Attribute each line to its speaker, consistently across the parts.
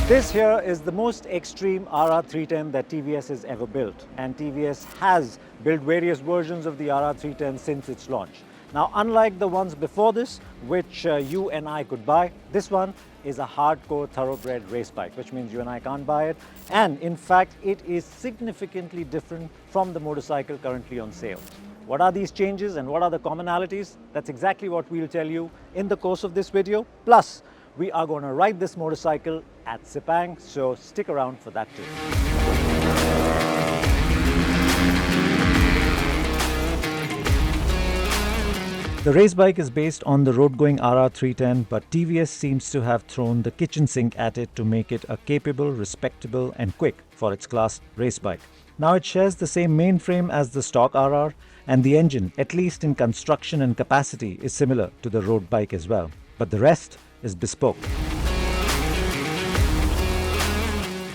Speaker 1: This here is the most extreme RR310 that TVS has ever built, and TVS has built various versions of the RR310 since its launch. Now, unlike the ones before this, which you and I could buy, this one is a hardcore thoroughbred race bike, which means you and I can't buy it. And in fact, it is significantly different from the motorcycle currently on sale. What are these changes and what are the commonalities? That's exactly what we'll tell you in the course of this video. Plus, we are going to ride this motorcycle at Sepang, so stick around for that too. The race bike is based on the road-going RR310, but TVS seems to have thrown the kitchen sink at it to make it a capable, respectable and quick for its class race bike. Now it shares the same mainframe as the stock RR, and the engine, at least in construction and capacity, is similar to the road bike as well. But the rest is bespoke.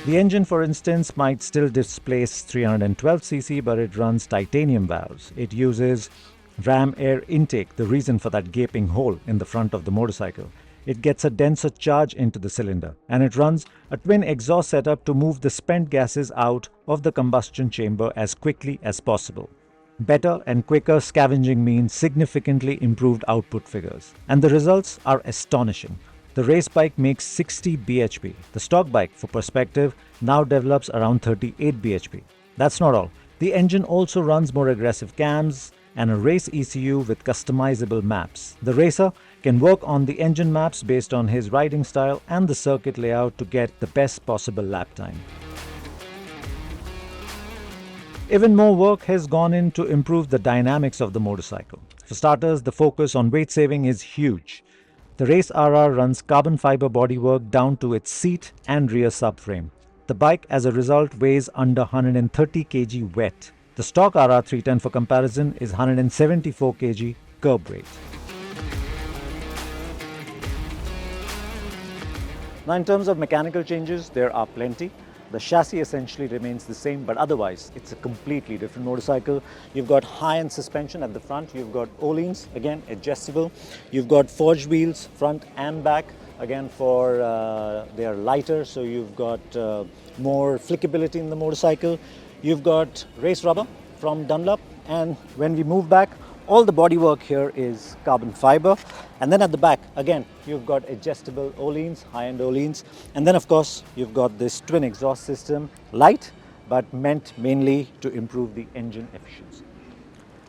Speaker 1: The engine, for instance, might still displace 312cc, but it runs titanium valves. It uses ram air intake, the reason for that gaping hole in the front of the motorcycle. It gets a denser charge into the cylinder, and it runs a twin exhaust setup to move the spent gases out of the combustion chamber as quickly as possible. Better and quicker scavenging means significantly improved output figures, and the results are astonishing. The race bike makes 60 bhp. The stock bike, for perspective, now develops around 38 bhp. That's not all. The engine also runs more aggressive cams and a race ECU with customizable maps. The racer can work on the engine maps based on his riding style and the circuit layout to get the best possible lap time. Even more work has gone in to improve the dynamics of the motorcycle. For starters, the focus on weight saving is huge. The Race RR runs carbon fiber bodywork down to its seat and rear subframe. The bike, as a result, weighs under 130 kg wet. The stock RR310, for comparison, is 174 kg curb weight. Now, in terms of mechanical changes, there are plenty. The chassis essentially remains the same, but otherwise it's a completely different motorcycle. You've got high-end suspension at the front. You've got O-leans, again adjustable. You've got forged wheels front and back, again for they are lighter, so you've got more flickability in the motorcycle. You've got race rubber from Dunlop, and when we move back, all the bodywork here is carbon fiber. And then at the back, again, you've got adjustable O-leans, high-end O-leans. And then, of course, you've got this twin exhaust system, light, but meant mainly to improve the engine efficiency.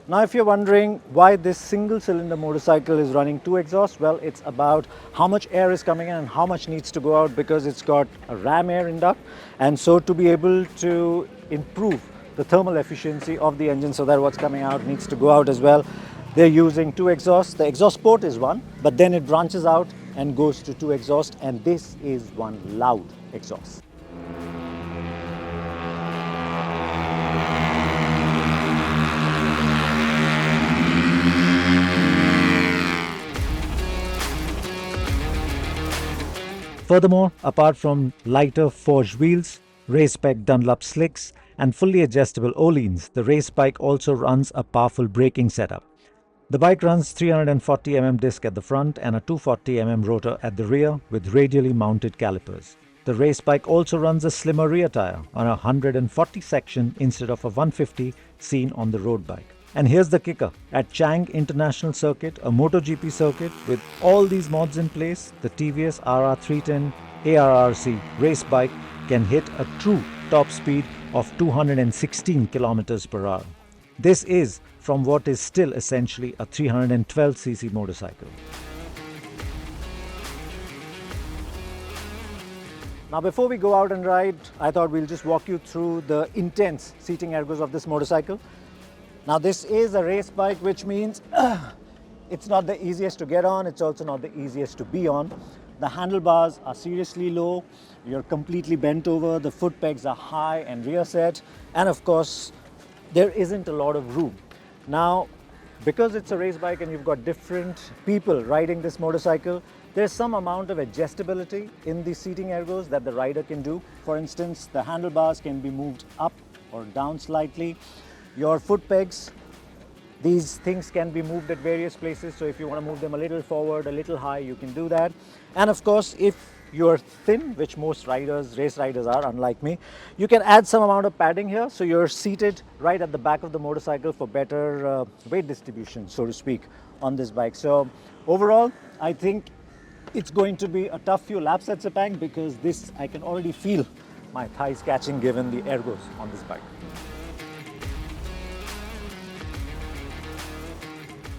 Speaker 1: Now, if you're wondering why this single-cylinder motorcycle is running two exhausts, well, it's about how much air is coming in and how much needs to go out, because it's got a ram air induct. And so to be able to improve the thermal efficiency of the engine so that what's coming out needs to go out as well, they're using two exhausts. The exhaust port is one, but then it branches out and goes to two exhausts, and this is one loud exhaust. Furthermore, apart from lighter forged wheels, race-spec Dunlop slicks and fully adjustable O-leans, the race bike also runs a powerful braking setup. The bike runs 340mm disc at the front and a 240mm rotor at the rear with radially mounted calipers. The race bike also runs a slimmer rear tire on a 140 section instead of a 150 seen on the road bike. And here's the kicker. At Sepang International Circuit, a MotoGP circuit with all these mods in place, the TVS RR310 ARRC race bike can hit a true top speed of 216 km per hour. This is from what is still essentially a 312cc motorcycle. Now, before we go out and ride, I thought we'll just walk you through the intense seating ergos of this motorcycle. Now, this is a race bike, which means it's not the easiest to get on. It's also not the easiest to be on. The handlebars are seriously low. You're completely bent over. The foot pegs are high and rear set. And of course, there isn't a lot of room. Now, because it's a race bike and you've got different people riding this motorcycle, there's some amount of adjustability in the seating ergos that the rider can do. For instance, the handlebars can be moved up or down slightly. Your foot pegs, these things can be moved at various places. So if you want to move them a little forward, a little high, you can do that. And of course, if you're thin, which most riders, race riders are, unlike me, you can add some amount of padding here, so you're seated right at the back of the motorcycle for better weight distribution, so to speak, on this bike. So overall, I think it's going to be a tough few laps at Sepang, because this, I can already feel my thighs catching given the ergos on this bike.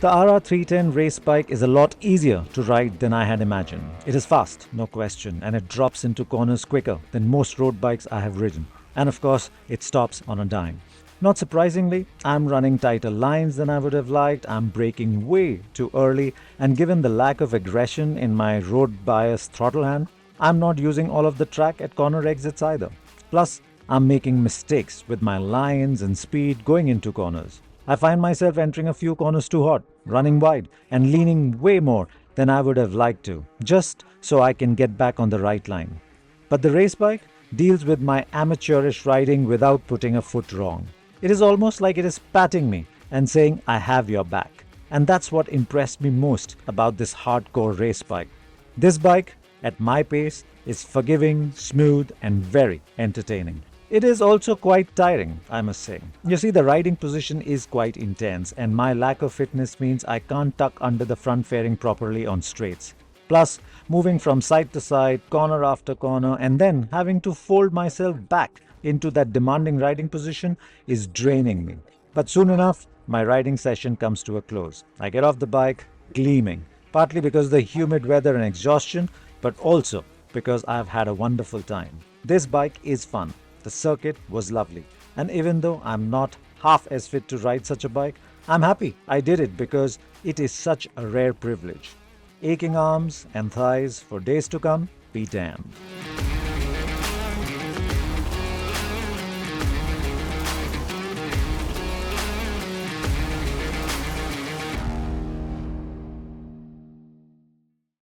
Speaker 1: The RR 310 race bike is a lot easier to ride than I had imagined. It is fast, no question, and it drops into corners quicker than most road bikes I have ridden. And of course, it stops on a dime. Not surprisingly, I'm running tighter lines than I would have liked, I'm braking way too early, and given the lack of aggression in my road bias throttle hand, I'm not using all of the track at corner exits either. Plus, I'm making mistakes with my lines and speed going into corners. I find myself entering a few corners too hot, running wide, and leaning way more than I would have liked to, just so I can get back on the right line. But the race bike deals with my amateurish riding without putting a foot wrong. It is almost like it is patting me and saying, I have your back. And that's what impressed me most about this hardcore race bike. This bike, at my pace, is forgiving, smooth, and very entertaining. It is also quite tiring, I must say. You see, the riding position is quite intense, and my lack of fitness means I can't tuck under the front fairing properly on straights. Plus, moving from side to side, corner after corner, and then having to fold myself back into that demanding riding position is draining me. But soon enough, my riding session comes to a close. I get off the bike gleaming, partly because of the humid weather and exhaustion, but also because I've had a wonderful time. This bike is fun. The circuit was lovely, and even though I'm not half as fit to ride such a bike, I'm happy I did it because it is such a rare privilege. Aching arms and thighs for days to come, be damned.